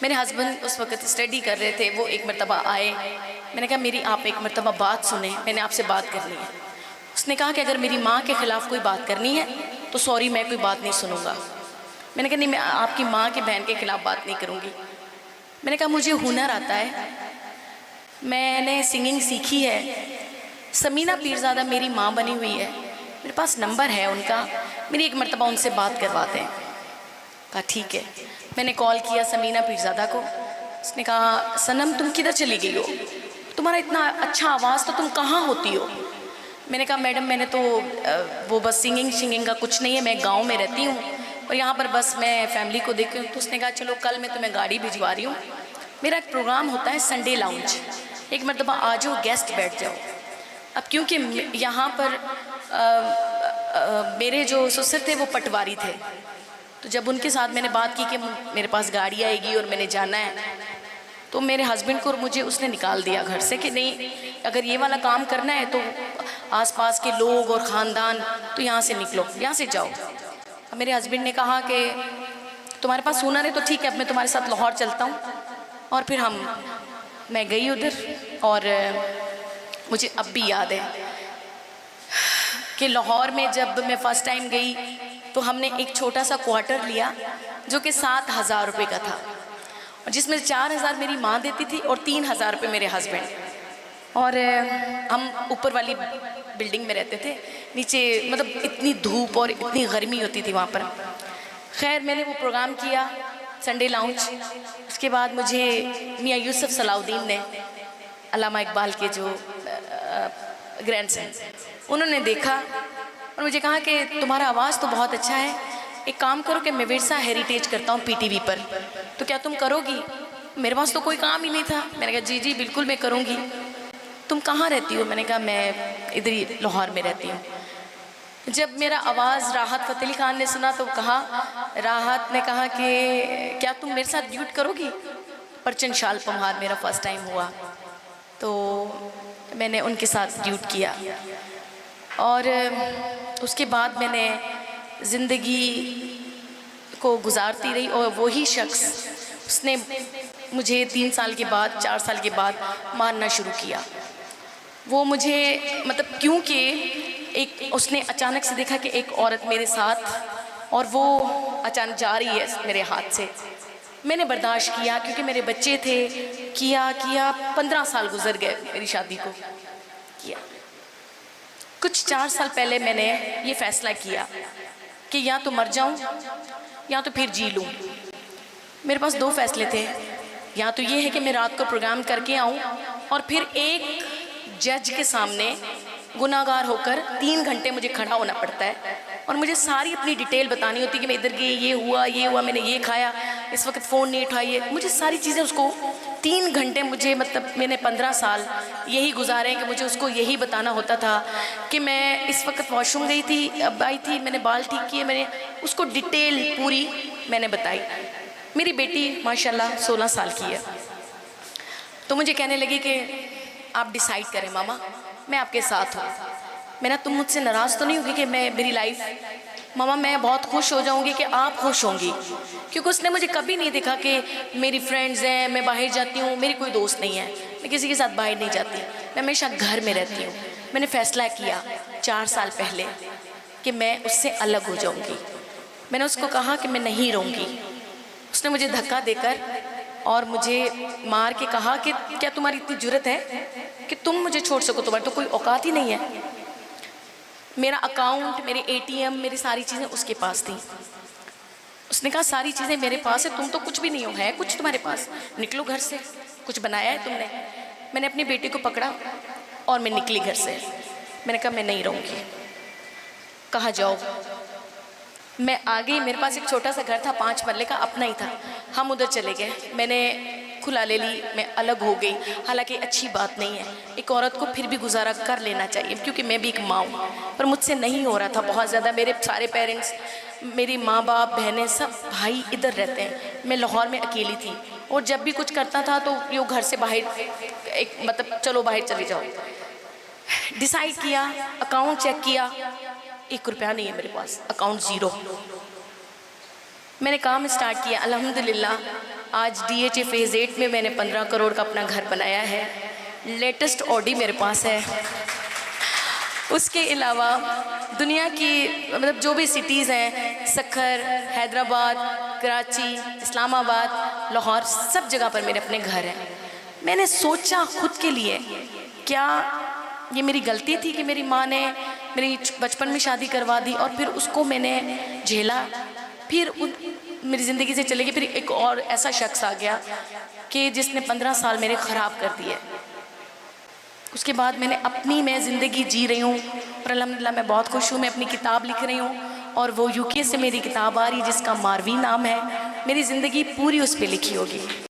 मेरे हस्बैंड उस वक़्त स्टडी कर रहे थे, वो एक मरतबा आए। मैंने कहा मेरी आप एक मरतबा बात सुने, मैंने आपसे बात करनी है। उसने कहा कि अगर मेरी माँ के ख़िलाफ़ कोई बात करनी है तो सॉरी, मैं कोई बात नहीं सुनूंगा। मैंने कहा नहीं, मैं आपकी माँ की बहन के ख़िलाफ़ बात नहीं करूँगी। मैंने कहा मुझे हुनर आता है, मैंने सिंगिंग सीखी है। समीना पीरज़ादा मेरी माँ बनी हुई है, मेरे पास नंबर है उनका, मेरी एक मरतबा उनसे बात करवाते हैं। कहा ठीक है। मैंने कॉल किया समीना पीरज़ादा को। उसने कहा सनम तुम किधर चली गई हो, तुम्हारा इतना अच्छा आवाज़, तो तुम कहाँ होती हो? मैंने कहा मैडम मैंने तो वो बस सिंगिंग का कुछ नहीं है, मैं गांव में रहती हूँ और यहाँ पर बस मैं फैमिली को देखती हूँ। तो उसने कहा चलो कल मैं तुम्हें गाड़ी भिजवा रही हूँ, मेरा एक प्रोग्राम होता है संडे लाउंज, एक मरतबा आ जाओ, गेस्ट बैठ जाओ। अब क्योंकि यहाँ पर मेरे जो ससुर थे वो पटवारी थे, तो जब उनके साथ मैंने बात की कि मेरे पास गाड़ी आएगी और मैंने जाना है, तो मेरे हस्बैंड को और मुझे उसने निकाल दिया घर से कि नहीं, अगर ये वाला काम करना है तो आसपास के लोग और ख़ानदान, तो यहाँ से निकलो, यहाँ से जाओ। अब मेरे हस्बैंड ने कहा कि तुम्हारे पास हुनर है तो ठीक है, अब मैं तुम्हारे साथ लाहौर चलता हूँ। और फिर मैं गई उधर, और मुझे अब भी याद है कि लाहौर में जब मैं फ़र्स्ट टाइम गई तो हमने एक छोटा सा क्वार्टर लिया जो कि 7,000 रुपये का था, और जिसमें 4,000 मेरी माँ देती थी और 3,000 रुपये मेरे हस्बैंड। और हम ऊपर वाली बिल्डिंग में रहते थे, नीचे मतलब इतनी धूप और इतनी गर्मी होती थी वहाँ पर। खैर मैंने वो प्रोग्राम किया संडे लाउंज। उसके बाद मुझे मियाँ यूसुफ सलाउद्दीन ने, अल्लामा इकबाल के जो ग्रैंडसन, उन्होंने देखा और मुझे कहा कि तुम्हारा आवाज़ तो बहुत अच्छा है, एक काम करो कि मैं विरसा हेरिटेज करता हूँ पीटीवी पर, तो क्या तुम करोगी? मेरे पास तो कोई काम ही नहीं था। मैंने कहा जी जी बिल्कुल मैं करूँगी। तुम कहाँ रहती हो? मैंने कहा मैं इधर ही लाहौर में रहती हूँ। जब मेरा आवाज़ राहत फ़तेह अली खान ने सुना तो कहा, राहत ने कहा कि क्या तुम मेरे साथ ड्यूट करोगी? परचन शाल पम्हार मेरा फ़र्स्ट टाइम हुआ, तो मैंने उनके साथ ड्यूट किया। और उसके बाद मैंने ज़िंदगी को गुजारती रही, और वही शख्स उसने मुझे 3 साल के बाद 4 साल के बाद मारना शुरू किया। वो मुझे मतलब क्योंकि एक उसने अचानक से देखा कि एक औरत मेरे साथ और वो अचानक जा रही है मेरे हाथ से। मैंने बर्दाश्त किया क्योंकि मेरे बच्चे थे, किया 15 साल गुजर गए मेरी शादी को किया। कुछ 4 साल पहले मैंने ये फ़ैसला किया कि या तो मर जाऊं या तो फिर जी लूं। मेरे पास 2 फैसले थे, या तो ये है कि मैं रात को प्रोग्राम करके आऊं और फिर एक जज के सामने गुनाहगार होकर 3 घंटे मुझे खड़ा होना पड़ता है और मुझे सारी अपनी डिटेल बतानी होती है कि मैं इधर गई, ये हुआ, मैंने ये खाया, इस वक्त फ़ोन नहीं उठाइए, मुझे सारी चीज़ें उसको 3 घंटे मुझे मतलब मैंने 15 साल यही गुजारे हैं कि मुझे उसको यही बताना होता था कि मैं इस वक्त वॉशरूम गई थी, अब आई थी, मैंने बाल ठीक किए, मैंने उसको डिटेल पूरी मैंने बताई। मेरी बेटी माशाल्लाह 16 साल की है, तो मुझे कहने लगी कि आप डिसाइड करें मामा, मैं आपके साथ हूँ। मैंने तुम मुझसे नाराज़ तो नहीं होगी कि मैं मेरी लाइफ, मामा मैं बहुत खुश हो जाऊँगी कि आप खुश होंगी, क्योंकि उसने मुझे कभी नहीं देखा कि मेरी फ्रेंड्स हैं, मैं बाहर जाती हूँ, मेरी कोई दोस्त नहीं है, मैं किसी के साथ बाहर नहीं जाती, मैं हमेशा घर में रहती हूँ। मैंने फ़ैसला किया 4 साल पहले कि मैं उससे अलग हो जाऊँगी। मैंने उसको कहा कि मैं नहीं रहूँगी। उसने मुझे धक्का देकर और मुझे मार के कहा कि क्या तुम्हारी इतनी जुर्रत है कि तुम मुझे छोड़ सको, तुम्हारी तो कोई औकात ही नहीं है। मेरा अकाउंट, मेरे ATM, मेरी सारी चीज़ें उसके पास थी। उसने कहा सारी चीज़ें मेरे पास है, तुम तो कुछ भी नहीं हो, है कुछ तुम्हारे पास, निकलो घर से, कुछ बनाया है तुमने? मैंने अपनी बेटी को पकड़ा और मैं निकली घर से। मैंने कहा मैं नहीं रहूँगी। कहाँ जाओ? मैं आ गई। मेरे पास एक छोटा सा घर था, 5 मरले का, अपना ही था। हम उधर चले गए, मैंने खुला ले ली, मैं अलग हो गई। हालांकि अच्छी बात नहीं है, एक औरत को फिर भी गुजारा कर लेना चाहिए, क्योंकि मैं भी एक माँ हूँ, पर मुझसे नहीं हो रहा था बहुत ज़्यादा। मेरे सारे पेरेंट्स, मेरी माँ बाप, बहनें, सब भाई इधर रहते हैं, मैं लाहौर में अकेली थी, और जब भी कुछ करता था तो यो घर से बाहर एक मतलब चलो बाहर चले जाओ। डिसाइड किया, अकाउंट चेक किया, 1 रुपया नहीं है मेरे पास, अकाउंट ज़ीरो। मैंने काम स्टार्ट किया, अल्हम्दुलिल्लाह आज DHA फेज़ 8 में मैंने 15 करोड़ का अपना घर बनाया है। लेटेस्ट ऑडी मेरे पास है। उसके अलावा दुनिया की मतलब जो भी सिटीज़ हैं, सखर, हैदराबाद, कराची, इस्लामाबाद, लाहौर, सब जगह पर मेरे अपने घर हैं। मैंने सोचा खुद के लिए, क्या ये मेरी गलती थी कि मेरी माँ ने मेरी बचपन में शादी करवा दी और फिर उसको मैंने झेला, फिर मेरी ज़िंदगी से चले गई। फिर एक और ऐसा शख्स आ गया कि जिसने 15 साल मेरे ख़राब कर दिए। उसके बाद मैं ज़िंदगी जी रही हूँ और अल्हम्दुलिल्लाह मैं बहुत खुश हूँ। मैं अपनी किताब लिख रही हूँ और वो UK से मेरी किताब आ रही है जिसका मारवी नाम है। मेरी ज़िंदगी पूरी उस पर लिखी होगी।